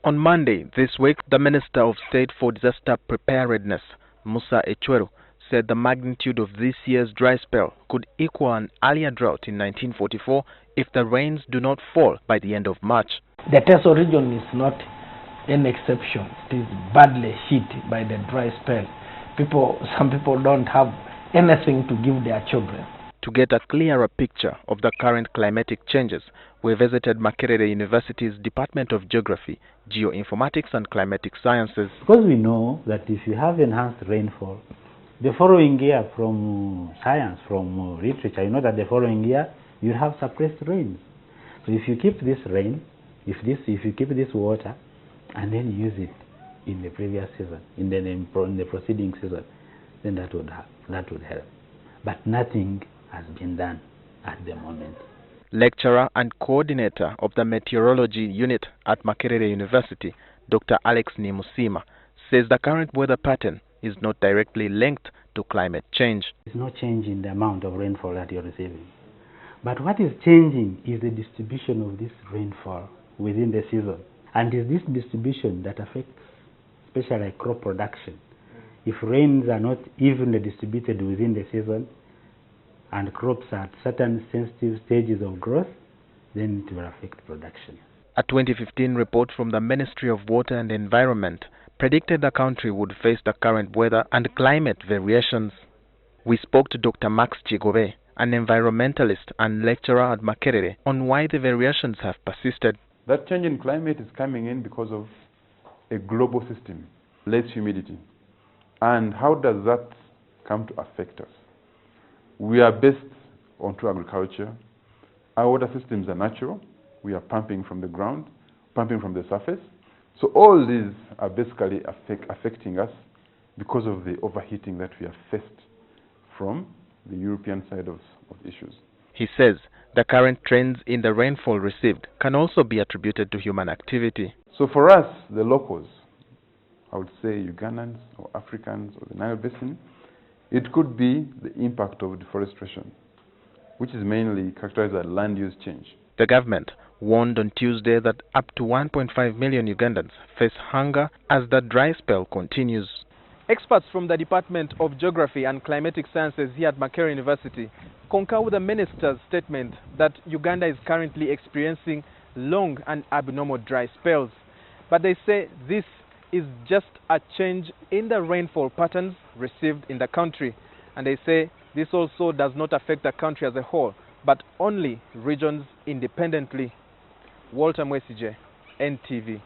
On Monday this week, the Minister of State for Disaster Preparedness, Musa Echweru, said the magnitude of this year's dry spell could equal an earlier drought in 1944 if the rains do not fall by the end of March. The Teso region is not an exception. It is badly hit by the dry spell. Some people don't have anything to give their children. To get a clearer picture of the current climatic changes, we visited Makerere University's Department of Geography, Geoinformatics and Climatic Sciences. Because we know that if you have enhanced rainfall, the following year from science, from literature, you know that the following year you have suppressed rains. So if you keep this rain, if you keep this water, and then use it in the previous season, in the preceding season, then that would help. But nothing has been done at the moment. Lecturer and coordinator of the meteorology unit at Makerere University, Dr. Alex Nimusima, says the current weather pattern is not directly linked to climate change. There's no change in the amount of rainfall that you're receiving. But what is changing is the distribution of this rainfall within the season. And it's this distribution that affects especially crop production. If rains are not evenly distributed within the season, and crops are at certain sensitive stages of growth, then it will affect production. A 2015 report from the Ministry of Water and Environment predicted the country would face the current weather and climate variations. We spoke to Dr. Max Chigobe, an environmentalist and lecturer at Makerere, on why the variations have persisted. That change in climate is coming in because of a global system, less humidity. And how does that come to affect us? We are based on agriculture. Our water systems are natural. We are pumping from the ground, pumping from the surface. So all these are basically affecting us because of the overheating that we have faced from the European side of issues. He says the current trends in the rainfall received can also be attributed to human activity. So for us, the locals, I would say Ugandans or Africans or the Nile Basin, it could be the impact of deforestation, which is mainly characterized by land use change. The government warned on Tuesday that up to 1.5 million Ugandans face hunger as the dry spell continues. Experts from the Department of Geography and Climatic Sciences here at Makerere University concur with the minister's statement that Uganda is currently experiencing long and abnormal dry spells. But they say this is just a change in the rainfall patterns received in the country. And they say this also does not affect the country as a whole, but only regions independently. Walter Mwesije, NTV.